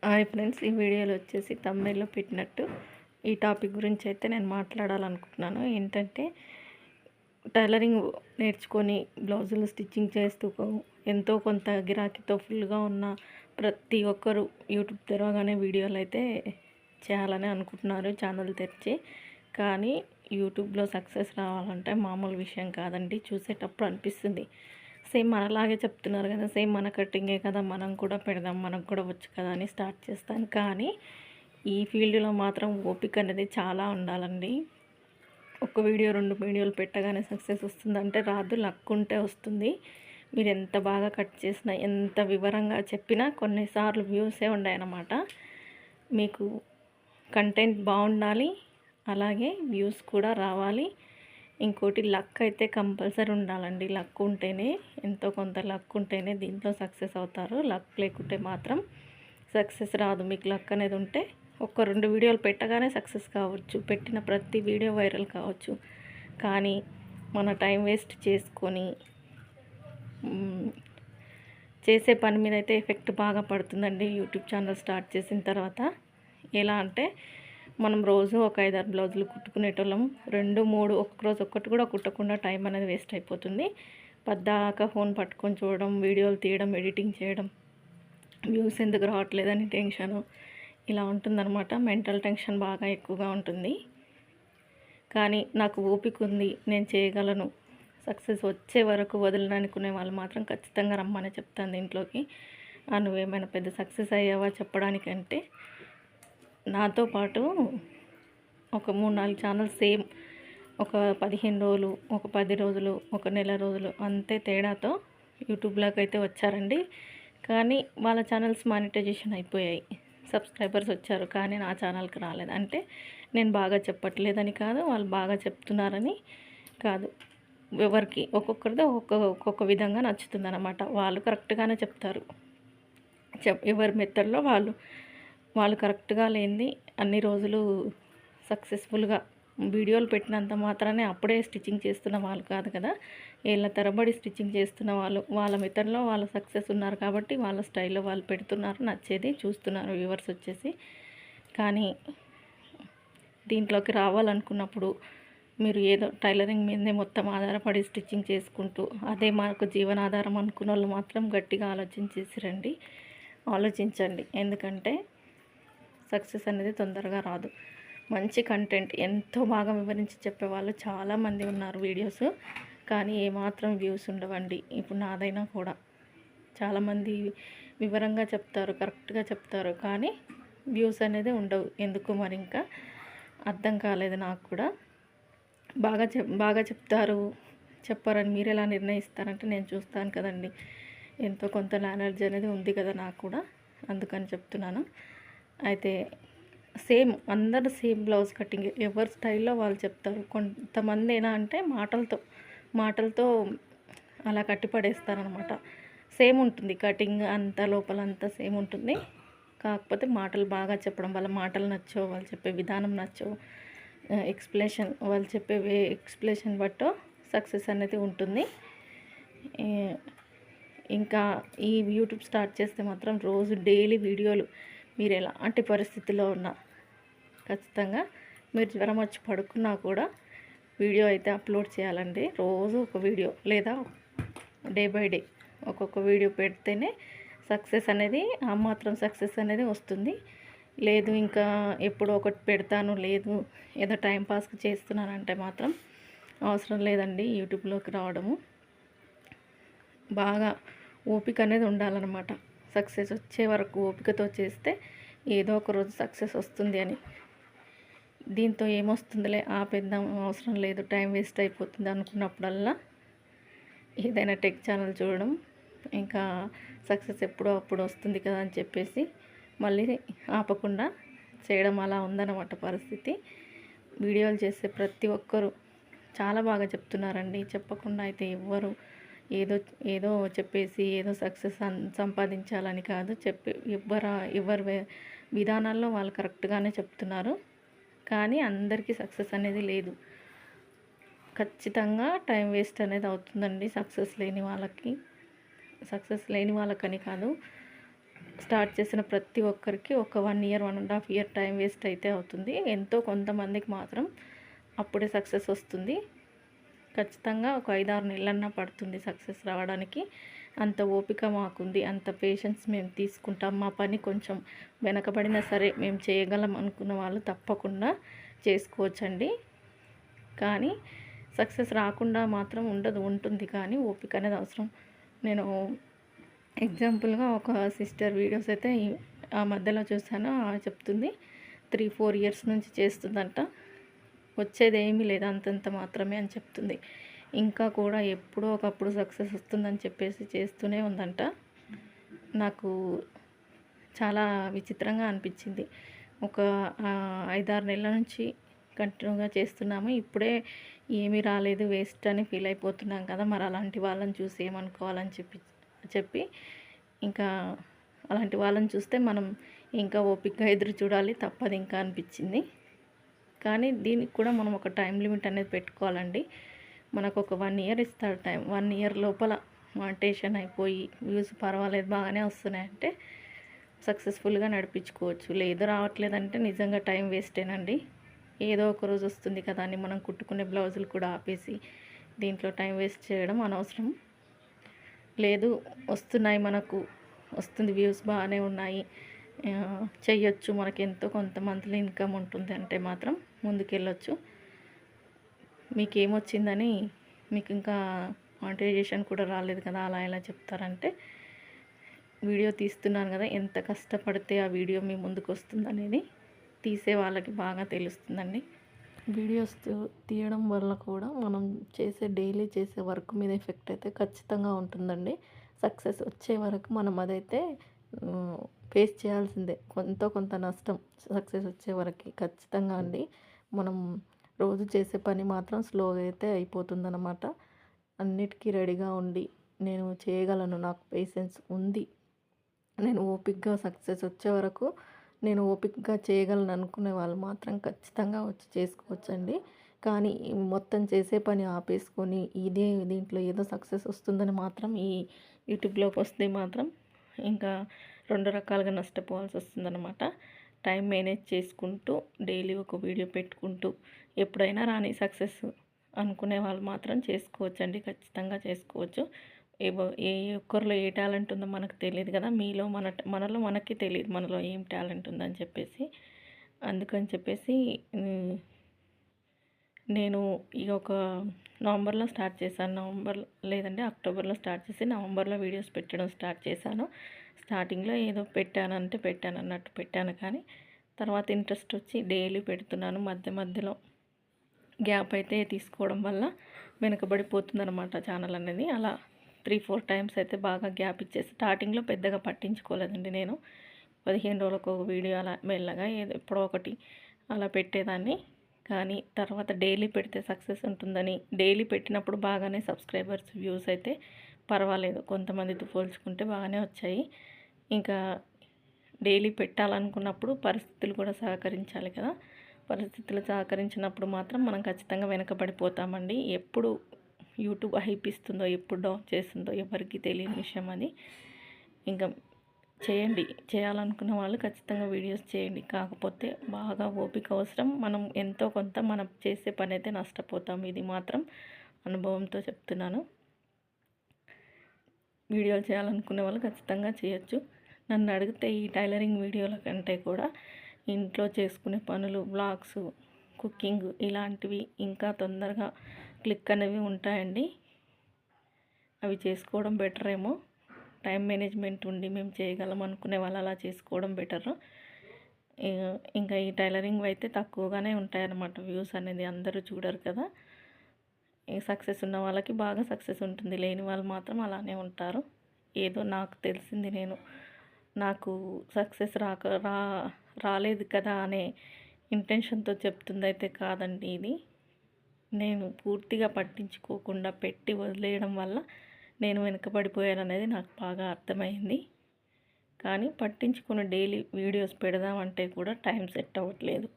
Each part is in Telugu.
హాయ్ ఫ్రెండ్స్, ఈ వీడియోలో వచ్చేసి తమిళ్లో పెట్టినట్టు ఈ టాపిక్ గురించి అయితే నేను మాట్లాడాలనుకుంటున్నాను. ఏంటంటే టైలరింగ్ నేర్చుకొని బ్లౌజులు స్టిచ్చింగ్ చేస్తూ ఎంతో కొంత గిరాకీతో ఫుల్గా ఉన్న ప్రతి ఒక్కరు యూట్యూబ్ తెరవగానే వీడియోలు అయితే చేయాలని అనుకుంటున్నారు ఛానల్ తెరిచి. కానీ యూట్యూబ్లో సక్సెస్ రావాలంటే మామూలు విషయం కాదండి. చూసేటప్పుడు అనిపిస్తుంది సేమ్ మనలాగే చెప్తున్నారు కదా, సేమ్ మన కటింగే కదా, మనం కూడా పెడదాం, మనకు కూడా వచ్చు కదా అని స్టార్ట్ చేస్తాను. కానీ ఈ ఫీల్డ్లో మాత్రం ఓపిక అనేది చాలా ఉండాలండి. ఒక వీడియో 2 వీడియోలు పెట్టగానే సక్సెస్ వస్తుందంటే రాదు, లక్ ఉంటే వస్తుంది. మీరు ఎంత బాగా కట్ చేసినా, ఎంత వివరంగా చెప్పినా కొన్నిసార్లు వ్యూసే ఉన్నాయన్నమాట. మీకు కంటెంట్ బాగుండాలి, అలాగే వ్యూస్ కూడా రావాలి. ఇంకోటి లక్ అయితే కంపల్సరీ ఉండాలండి. లక్ ఉంటేనే, ఎంతో కొంత లక్ ఉంటేనే దీంట్లో సక్సెస్ అవుతారు. లక్ లేకుంటే మాత్రం సక్సెస్ రాదు. మీకు లక్ అనేది ఉంటే 1-2 వీడియోలు పెట్టగానే సక్సెస్ కావచ్చు, పెట్టిన ప్రతి వీడియో వైరల్ కావచ్చు. కానీ మన టైం వేస్ట్ చేసుకొని చేసే పని మీద అయితే ఎఫెక్ట్ బాగా పడుతుందండి యూట్యూబ్ ఛానల్ స్టార్ట్ చేసిన తర్వాత. ఎలా అంటే మనం రోజు ఒక 5-6 బ్లౌజులు కుట్టుకునేటోళ్ళం, 2-3 ఒక్కరోజు ఒక్కటి కూడా కుట్టకుండా టైం అనేది వేస్ట్ అయిపోతుంది. పద్దాకా ఫోన్ పట్టుకొని చూడడం, వీడియోలు తీయడం, ఎడిటింగ్ చేయడం, వ్యూస్ ఎందుకు రావట్లేదని టెన్షను, ఇలా ఉంటుందన్నమాట. మెంటల్ టెన్షన్ బాగా ఎక్కువగా ఉంటుంది. కానీ నాకు ఓపిక ఉంది, నేను చేయగలను, సక్సెస్ వచ్చే వరకు వదలనుకునే వాళ్ళు మాత్రం ఖచ్చితంగా రమ్మని చెప్తాను దీంట్లోకి. నువ్వేమైనా పెద్ద సక్సెస్ అయ్యావా చెప్పడానికంటే, నాతో పాటు ఒక 3-4 ఛానల్స్ సేమ్ ఒక 15 రోజులు, ఒక 10 రోజులు, ఒక నెల రోజులు అంతే తేడాతో యూట్యూబ్లోకి అయితే వచ్చారండి. కానీ వాళ్ళ ఛానల్స్ మానిటైజేషన్ అయిపోయాయి, సబ్స్క్రైబర్స్ వచ్చారు, కానీ నా ఛానల్కి రాలేదు. అంటే నేను బాగా చెప్పట్లేదని కాదు, వాళ్ళు బాగా చెప్తున్నారని కాదు. ఎవరికి ఒక్కొక్కరిది ఒక్కొక్క విధంగా నచ్చుతుంది అన్నమాట. వాళ్ళు కరెక్ట్గానే చెప్తారు, ఎవరి మెథడ్లో వాళ్ళు కరెక్ట్గా లేనిది అన్ని రోజులు సక్సెస్ఫుల్గా వీడియోలు పెట్టినంత మాత్రానే అప్పుడే స్టిచ్చింగ్ చేస్తున్న వాళ్ళు కాదు కదా. ఏళ్ళ తరబడి స్టిచ్చింగ్ చేస్తున్న వాళ్ళు వాళ్ళ మెథడ్లో వాళ్ళు సక్సెస్ ఉన్నారు కాబట్టి వాళ్ళ స్టైల్లో వాళ్ళు పెడుతున్నారు, నచ్చేది చూస్తున్నారు వ్యూవర్స్ వచ్చేసి. కానీ దీంట్లోకి రావాలనుకున్నప్పుడు మీరు ఏదో టైలరింగ్ మీదనే మొత్తం ఆధారపడి స్టిచ్చింగ్ చేసుకుంటూ అదే మనకు జీవనాధారం అనుకున్న వాళ్ళు మాత్రం గట్టిగా ఆలోచించండి. ఎందుకంటే సక్సెస్ అనేది తొందరగా రాదు. మంచి కంటెంట్ ఎంతో బాగా వివరించి చెప్పేవాళ్ళు చాలామంది ఉన్నారు వీడియోస్, కానీ ఏమాత్రం వ్యూస్ ఉండవండి. ఇప్పుడు నాదైనా కూడా చాలామంది వివరంగా చెప్తారు, కరెక్ట్గా చెప్తారు, కానీ వ్యూస్ అనేది ఉండవు. ఎందుకు మరి ఇంకా అర్థం కాలేదు నాకు కూడా. బాగా చెప్తారు, చెప్పారని మీరు ఎలా నిర్ణయిస్తారంటే నేను చూస్తాను కదండి. ఎంతో కొంత నాలెడ్జ్ అనేది ఉంది కదా నాకు కూడా, అందుకని చెప్తున్నాను. అయితే అందరు సేమ్ బ్లౌజ్ కటింగ్ ఎవరి స్టైల్లో వాళ్ళు చెప్తారు. కొంతమంది ఎలా అంటే మాటలతో అలా కట్టి పడేస్తారనమాట. సేమ్ ఉంటుంది కటింగ్ అంతా, లోపలంతా సేమ్ ఉంటుంది. కాకపోతే మాటలు బాగా చెప్పడం, వాళ్ళ మాటలు నచ్చవు, వాళ్ళు చెప్పే విధానం నచ్చవు, వాళ్ళు చెప్పే ఎక్స్ప్లెనేషన్ బట్టో సక్సెస్ అనేది ఉంటుంది. ఇంకా ఈ యూట్యూబ్ స్టార్ట్ చేస్తే మాత్రం రోజు డైలీ వీడియోలు, మీరు ఎలాంటి పరిస్థితిలో ఉన్నా ఖచ్చితంగా, మీరు జ్వరం వచ్చి పడుకున్నా కూడా వీడియో అయితే అప్లోడ్ చేయాలండి. రోజు ఒక వీడియో లేదా డే బై డే ఒక్కొక్క వీడియో పెడితేనే సక్సెస్ అనేది, ఆ మాత్రం సక్సెస్ అనేది వస్తుంది. లేదు ఇంకా ఎప్పుడో ఒకటి పెడతాను, లేదు ఏదో టైంపాస్కి చేస్తున్నానంటే మాత్రం అవసరం లేదండి యూట్యూబ్లోకి రావడము. బాగా ఓపిక అనేది ఉండాలన్నమాట. సక్సెస్ వచ్చే వరకు ఓపికతో చేస్తే ఏదో ఒక రోజు సక్సెస్ వస్తుంది అని. దీంతో ఏమొస్తుందిలే, ఆపేద్దాం, అవసరం లేదు, టైం వేస్ట్ అయిపోతుంది అనుకున్నప్పుడల్లా ఏదైనా టెక్ ఛానల్ చూడడం, ఇంకా సక్సెస్ ఎప్పుడో అప్పుడు వస్తుంది కదా అని చెప్పేసి మళ్ళీ ఆపకుండా చేయడం, అలా ఉందన్నమాట పరిస్థితి. వీడియోలు చేసే ప్రతి ఒక్కరూ చాలా బాగా చెప్తున్నారండి. చెప్పకుండా అయితే ఎవ్వరు ఏదో చెప్పేసి ఏదో సక్సెస్ సంపాదించాలని కాదు, ఎవరి విధానాల్లో వాళ్ళు కరెక్ట్గానే చెప్తున్నారు. కానీ అందరికీ సక్సెస్ అనేది లేదు. ఖచ్చితంగా టైం వేస్ట్ అనేది అవుతుందండి సక్సెస్ లేని వాళ్ళకని కాదు, స్టార్ట్ చేసిన ప్రతి ఒక్కరికి ఒక 1 ఇయర్ 1.5 ఇయర్ టైం వేస్ట్ అయితే అవుతుంది. ఎంతో కొంతమందికి మాత్రం అప్పుడే సక్సెస్ వస్తుంది. ఖచ్చితంగా ఒక 5-6 నెలలన్నా పడుతుంది సక్సెస్ రావడానికి. అంత ఓపిక మాకుంది, అంత పేషెన్స్ మేము తీసుకుంటాం. మా పని కొంచెం వెనకబడినా సరే మేము చేయగలం అనుకున్న వాళ్ళు తప్పకుండా చేసుకోవచ్చండి. కానీ సక్సెస్ రాకుండా మాత్రం ఉండదు, ఉంటుంది. కానీ ఓపిక అనేది అవసరం. నేను ఎగ్జాంపుల్గా ఒక సిస్టర్ వీడియోస్ అయితే ఆ మధ్యలో చూసాను. చెప్తుంది 3-4 ఇయర్స్ నుంచి చేస్తుందంట. వచ్చేది ఏమీ లేదు, అంతంత మాత్రమే అని చెప్తుంది. ఇంకా కూడా ఎప్పుడో ఒకప్పుడు సక్సెస్ వస్తుందని చెప్పేసి చేస్తూనే ఉందంట. నాకు చాలా విచిత్రంగా అనిపించింది. ఒక 5-6 నెలల నుంచి కంటిన్యూగా చేస్తున్నాము, ఇప్పుడే ఏమీ రాలేదు, వేస్ట్ అని ఫీల్ అయిపోతున్నాం కదా, మరి అలాంటి వాళ్ళని చూసి ఏమనుకోవాలని చెప్పి ఇంకా అలాంటి వాళ్ళని చూస్తే మనం ఇంకా ఓపికగా ఎదురు చూడాలి తప్పదు ఇంకా అనిపించింది. కానీ దీనికి కూడా మనం ఒక టైం లిమిట్ అనేది పెట్టుకోవాలండి. మనకు ఒక 1 ఇయర్ ఇస్తాడు టైం. 1 ఇయర్ లోపల మానిటైజేషన్ అయిపోయి వ్యూస్ పర్వాలేదు బాగానే వస్తున్నాయంటే సక్సెస్ఫుల్గా నడిపించుకోవచ్చు. లేదు రావట్లేదంటే నిజంగా టైం వేస్టేనండి. ఏదో ఒక రోజు వస్తుంది కదా అని మనం కుట్టుకునే బ్లౌజులు కూడా ఆపేసి దీంట్లో టైం వేస్ట్ చేయడం అనవసరం. లేదు వస్తున్నాయి, మనకు వస్తుంది, వ్యూస్ బాగానే ఉన్నాయి, చెయ్యొచ్చు, మనకి ఎంతో కొంత మంత్లీ ఇన్కమ్ ఉంటుంది అంటే మాత్రం ముందుకెళ్ళొచ్చు. మీకు ఏమొచ్చిందని, మీకు ఇంకా మానిటైజేషన్ కూడా రాలేదు కదా, అలా ఎలా చెప్తారంటే వీడియో తీస్తున్నాను కదా, ఎంత కష్టపడితే ఆ వీడియో మీ ముందుకు వస్తుంది అనేది తీసే వాళ్ళకి బాగా తెలుస్తుందండి. వీడియోస్ తీయడం వల్ల కూడా మనం డైలీ చేసే వర్క్ మీద ఎఫెక్ట్ అయితే ఖచ్చితంగా ఉంటుందండి. సక్సెస్ వచ్చే వరకు మనం అదైతే ఫేస్ చేయాల్సిందే, కొంత నష్టం సక్సెస్ వచ్చే వరకు ఖచ్చితంగా అండి. మనం రోజు చేసే పని మాత్రం స్లోగా అయితే అయిపోతుందన్నమాట. అన్నిటికీ రెడీగా ఉండి నేను చేయగలను, నాకు పేషెన్స్ ఉంది, నేను ఓపికగా సక్సెస్ వచ్చే వరకు నేను ఓపికగా చేయగలను అనుకునే వాళ్ళు మాత్రం ఖచ్చితంగా వచ్చి చేసుకోవచ్చండి. కానీ మొత్తం చేసే పని ఆపేసుకొని దీంట్లో ఏదో సక్సెస్ వస్తుందని మాత్రం ఈ యూట్యూబ్లోకి వస్తే మాత్రం ఇంకా 2 రకాలుగా నష్టపోవాల్సి వస్తుందన్నమాట. టైం మేనేజ్ చేసుకుంటూ డైలీ ఒక వీడియో పెట్టుకుంటూ ఎప్పుడైనా రాని సక్సెస్ అనుకునే వాళ్ళు మాత్రం చేసుకోవచ్చండి, ఖచ్చితంగా చేసుకోవచ్చు. ఏ ఒక్కరిలో ఏ టాలెంట్ ఉందో మనకు తెలియదు కదా, మనలో మనకి తెలియదు మనలో ఏం టాలెంట్ ఉందని చెప్పేసి. అందుకని చెప్పేసి నేను ఇక ఒక నవంబర్లో స్టార్ట్ చేశాను. అక్టోబర్లో స్టార్ట్ చేసి నవంబర్లో వీడియోస్ పెట్టడం స్టార్ట్ చేశాను. స్టార్టింగ్లో ఏదో పెట్టాను అన్నట్టు పెట్టాను, కానీ తర్వాత ఇంట్రెస్ట్ వచ్చి డైలీ పెడుతున్నాను. మధ్యలో గ్యాప్ అయితే తీసుకోవడం వల్ల వెనుకబడిపోతుందన్నమాట ఛానల్ అనేది. అలా 3-4 టైమ్స్ అయితే బాగా గ్యాప్ ఇచ్చేసి స్టార్టింగ్లో పెద్దగా పట్టించుకోలేదండి. నేను 15 రోజులకు ఒక వీడియో అలా మెల్లగా ఎప్పుడో ఒకటి అలా పెట్టేదాన్ని. కానీ తర్వాత డైలీ పెడితే సక్సెస్ ఉంటుందని డైలీ పెట్టినప్పుడు బాగానే సబ్స్క్రైబర్స్ వ్యూస్ అయితే పర్వాలేదు, కొంతమందితో పోల్చుకుంటే బాగానే వచ్చాయి. ఇంకా డైలీ పెట్టాలనుకున్నప్పుడు పరిస్థితులు కూడా సహకరించాలి కదా, పరిస్థితులు సహకరించినప్పుడు మాత్రం మనం ఖచ్చితంగా వెనకబడిపోతామండి. ఎప్పుడు యూట్యూబ్ హైప్ ఇస్తుందో, ఎప్పుడు డౌన్ చేస్తుందో ఎవరికి తెలియని విషయం అది. ఇంకా చేయాలనుకున్న వాళ్ళు ఖచ్చితంగా వీడియోస్ చేయండి. కాకపోతే బాగా ఓపిక అవసరం. మనం ఎంతో కొంత మనం చేసే పని అయితే నష్టపోతాం, ఇది మాత్రం అనుభవంతో చెప్తున్నాను. వీడియోలు చేయాలనుకునే వాళ్ళు ఖచ్చితంగా చేయొచ్చు. నన్ను అడిగితే ఈ టైలరింగ్ వీడియోల కంటే కూడా ఇంట్లో చేసుకునే పనులు, వ్లాగ్స్, కుకింగ్ ఇలాంటివి ఇంకా తొందరగా క్లిక్ అనేవి ఉంటాయండి. అవి చేసుకోవడం బెటర్ ఏమో. టైం మేనేజ్మెంట్ ఉండి మేము చేయగలం అనుకునే వాళ్ళు అలా చేసుకోవడం బెటర్. ఇంకా ఈ టైలరింగ్ అయితే తక్కువగానే ఉంటాయన్నమాట వ్యూస్ అనేది, అందరూ చూడరు కదా. ఈ సక్సెస్ ఉన్న వాళ్ళకి బాగా సక్సెస్ ఉంటుంది, లేని వాళ్ళు మాత్రం అలానే ఉంటారు. ఏదో నాకు తెలిసింది నాకు సక్సెస్ రాలేదు కదా అనే ఇంటెన్షన్తో చెప్తుంది అయితే కాదండి ఇది. నేను పూర్తిగా పట్టించుకోకుండా పెట్టి వదిలేయడం వల్ల నేను వెనుకబడిపోయాను అనేది నాకు బాగా అర్థమైంది. కానీ పట్టించుకుని డైలీ వీడియోస్ పెడదామంటే కూడా టైం సెట్ అవ్వట్లేదు.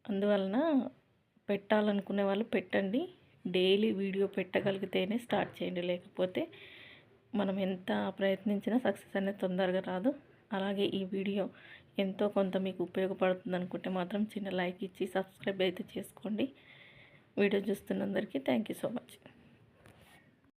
అందువలన పెట్టాలనుకునే వాళ్ళు పెట్టండి, డైలీ వీడియో పెట్టగలిగితేనే స్టార్ట్ చేయండి, లేకపోతే మనం ఎంత ప్రయత్నించినా సక్సెస్ అనేది తొందరగా రాదు. అలాగే ఈ వీడియో ఎంతో కొంత మీకు ఉపయోగపడుతుంది అనుకుంటే మాత్రం చిన్న లైక్ ఇచ్చి సబ్స్క్రైబ్ అయితే చేసుకోండి. వీడియో చూస్తున్నందరికీ థ్యాంక్ యూ సో మచ్.